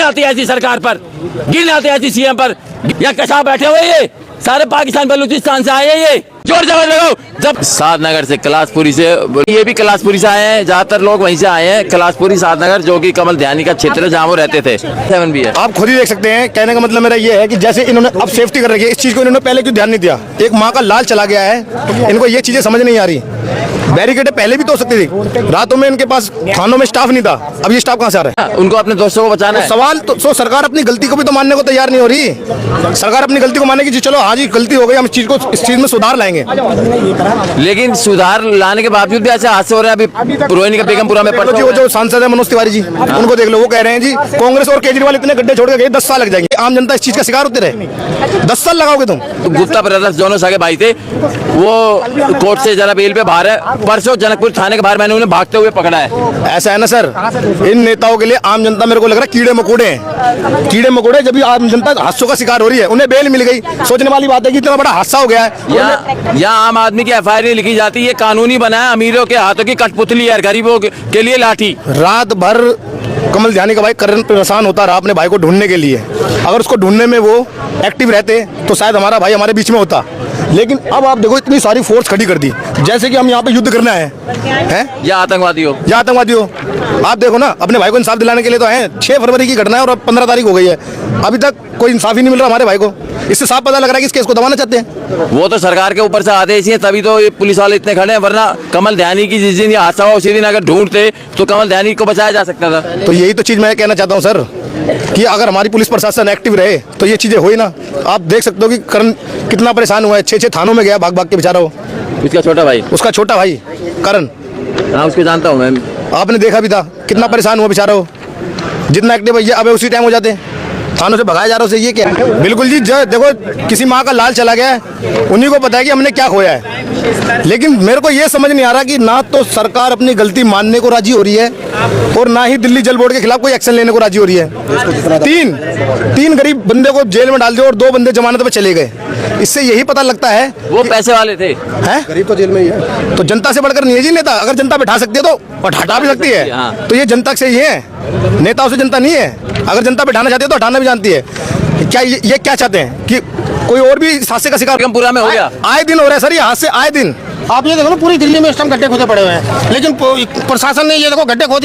आती है ऐसी सरकार पर, घिन आती है ऐसी सीएम पर। या कशा बैठे हुए ये सारे पाकिस्तान बलूचिस्तान से आए हैं, ये जोर जबर लगाओ। जब सादनगर से, कैलाशपुरी से, ये भी कैलाशपुरी से आए हैं, ज्यादातर लोग वहीं से आए हैं। कैलाशपुरी सादनगर जो कि कमल ध्यानी का क्षेत्र है जहाँ वो रहते थे। 7 भी है। आप खुद ही देख सकते हैं। कहने का मतलब मेरा ये है कि जैसे इन्होंने अब सेफ्टी कर रखी है, इस चीज को इन्होंने पहले क्यों ध्यान नहीं दिया। एक माँ का लाल चला गया है, इनको ये चीजें समझ नहीं आ रही। बैरिकेडें पहले भी तो हो सकती थी, रातों में इनके पास थानों में स्टाफ नहीं था, अब ये स्टाफ कहाँ से आ रहा है। उनको अपने दोस्तों को बचाना है। सवाल तो सरकार अपनी गलती को भी तो मानने को तैयार नहीं हो रही। सरकार अपनी गलती को मानेगी, चलो हाँ जी गलती हो गई, हम इस चीज में सुधार लाएंगे। लेकिन सुधार लाने के बावजूद भी ऐसे हादसे हो रहे हैं। अभी रोहिणी का बेगमपुरा में जी वो जो सांसद है मनोज तिवारी जी, उनको देख लो, वो कह रहे हैं जी कांग्रेस और केजरीवाल इतने गड्ढे छोड़ के गए, 10 साल लग जाएंगे। आम जनता इस चीज का शिकार होते रहे। 10 साल लगाओगे तुम। गुप्ता ब्रदर्स दोनों सगे भाई थे, वो कोर्ट से जरा बेल पे बाहर है। परसों जनकपुर थाने के बाहर मैंने उन्हें भागते हुए पकड़ा है। ऐसा है ना सर, इन नेताओं के लिए आम जनता मेरे को लग रहा है कीड़े मकोड़े हैं। कीड़े मकोड़े जब आम जनता हादसों का शिकार हो रही है, उन्हें बेल मिल गई। सोचने वाली बात है कि इतना बड़ा हादसा हो गया है। यहाँ आम आदमी की FIR नहीं लिखी जाती, ये कानूनी बना है। अमीरों के हाथों की कठपुतली है, गरीबों के लिए लाठी। रात भर कमल ध्यानी का भाई करण परेशान होता रहा अपने भाई को ढूंढने के लिए। अगर उसको ढूंढने में वो एक्टिव रहते तो शायद हमारा भाई हमारे बीच में होता। लेकिन अब आप देखो इतनी सारी फोर्स खड़ी कर दी, जैसे कि हम यहाँ पे युद्ध करना है या आतंकवादी हो, या आतंकवादी हो। आप देखो ना, अपने भाई को इंसाफ दिलाने के लिए तो है। 6 फरवरी की घटना है और अब 15 तारीख हो गई है, अभी तक कोई इंसाफ ही नहीं मिल रहा हमारे भाई को। इससे साफ पता लग रहा है कि इस केस को दबाना चाहते हैं। वो तो सरकार के ऊपर से आदेश है, तभी तो ये पुलिस वाले इतने खड़े हैं। वरना कमल ध्यानी की जिस दिन ये हादसा हुआ उसी दिन अगर ढूंढते तो कमल ध्यानी को बचाया जा सकता था। तो यही तो चीज मैं कहना चाहता हूँ सर, कि अगर हमारी पुलिस प्रशासन एक्टिव रहे तो ये चीजें हुई ना। आप देख सकते हो कि करण कितना परेशान हुआ है, 6 थानों में गया भाग भाग के बेचारा। वो उसका छोटा भाई, करण, हाँ उसको जानता हूँ मैं। आपने देखा भी था कितना परेशान हुआ बेचारा। वो जितना एक्टिव है, अब उसी टाइम हो जाते हैं थानों से भगाया जा रहा है। ये क्या है? बिल्कुल जी, देखो किसी माँ का लाल चला गया है, उन्हीं को पता है कि हमने क्या खोया है। लेकिन मेरे को ये समझ नहीं आ रहा कि ना तो सरकार अपनी गलती मानने को राजी हो रही है और ना ही दिल्ली जल बोर्ड के खिलाफ कोई एक्शन लेने को राजी हो रही है। तीन गरीब बंदे को जेल में डाल दिया और 2 बंदे जमानत पे चले गए। इससे यही पता लगता है वो पैसे वाले थे। हैं? गरीब तो जेल में ही है। तो जनता से बढ़कर नहीं है जी नेता। अगर जनता बैठा सकती है तो हटा भी सकती है। तो ये जनता से ही है, नेताओं से जनता नहीं है। अगर जनता बैठाना चाहती है तो हटाना भी जानती है। क्या ये क्या चाहते हैं कि कोई और भी हादसे का शिकार पूरा में हो गया? आए दिन हो रहा है सर ये हादसे, आए दिन। आप ये देखो ना, पूरी दिल्ली में इस टाइम गड्ढे खोदे पड़े हुए हैं, लेकिन प्रशासन ने ये देखो गड्ढे खोद